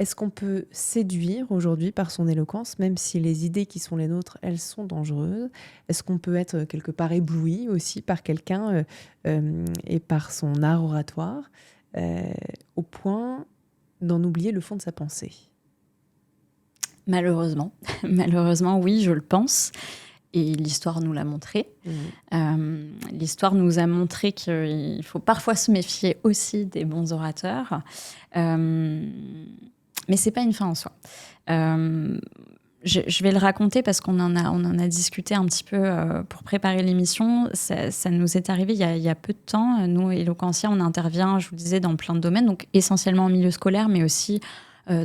Est-ce qu'on peut séduire aujourd'hui par son éloquence, même si les idées qui sont les nôtres, elles sont dangereuses? Est-ce qu'on peut être quelque part ébloui aussi par quelqu'un et par son art oratoire, euh, au point d'en oublier le fond de sa pensée? Malheureusement. Malheureusement, oui, je le pense. Et l'histoire nous l'a montré. L'histoire nous a montré qu'il faut parfois se méfier aussi des bons orateurs. Mais ce n'est pas une fin en soi. Je vais le raconter parce qu'on en a discuté un petit peu pour préparer l'émission. Ça nous est arrivé il y a peu de temps. Nous, Eloquentia, on intervient, je vous le disais, dans plein de domaines, donc essentiellement en milieu scolaire, mais aussi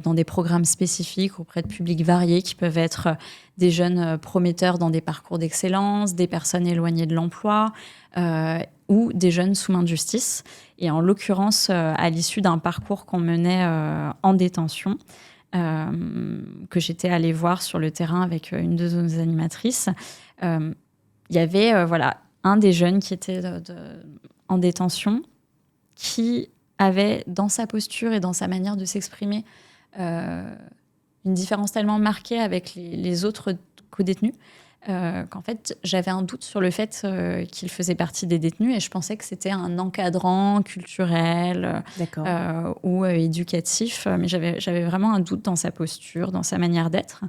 dans des programmes spécifiques auprès de publics variés qui peuvent être des jeunes prometteurs dans des parcours d'excellence, des personnes éloignées de l'emploi ou des jeunes sous main de justice. Et en l'occurrence, à l'issue d'un parcours qu'on menait en détention, que j'étais allée voir sur le terrain avec une de nos animatrices, il y avait un des jeunes qui était en détention qui avait dans sa posture et dans sa manière de s'exprimer une différence tellement marquée avec les autres co-détenus qu'en fait, j'avais un doute sur le fait qu'il faisait partie des détenus et je pensais que c'était un encadrant culturel ou éducatif. Mais j'avais vraiment un doute dans sa posture, dans sa manière d'être.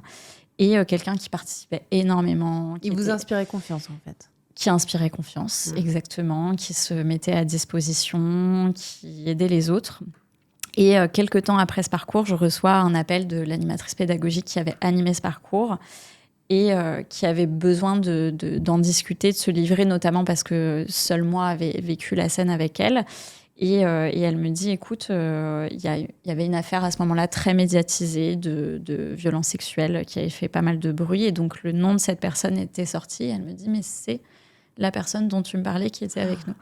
Et quelqu'un qui participait énormément. Il vous inspirait confiance, en fait. Qui inspirait confiance, exactement, qui se mettait à disposition, qui aidait les autres. Et quelques temps après ce parcours, je reçois un appel de l'animatrice pédagogique qui avait animé ce parcours et qui avait besoin d'en discuter, de se livrer, notamment parce que seul moi avais vécu la scène avec elle. Et elle me dit, écoute, il y avait une affaire à ce moment-là très médiatisée de violences sexuelles qui avait fait pas mal de bruit. Et donc, le nom de cette personne était sorti. Et elle me dit, mais c'est la personne dont tu me parlais qui était avec nous.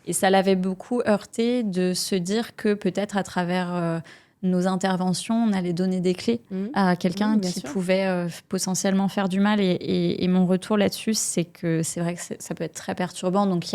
Et ça l'avait beaucoup heurté de se dire que peut-être à travers nos interventions, on allait donner des clés à quelqu'un qui pouvait potentiellement faire du mal. Et mon retour là-dessus, c'est que c'est vrai que ça peut être très perturbant. Donc,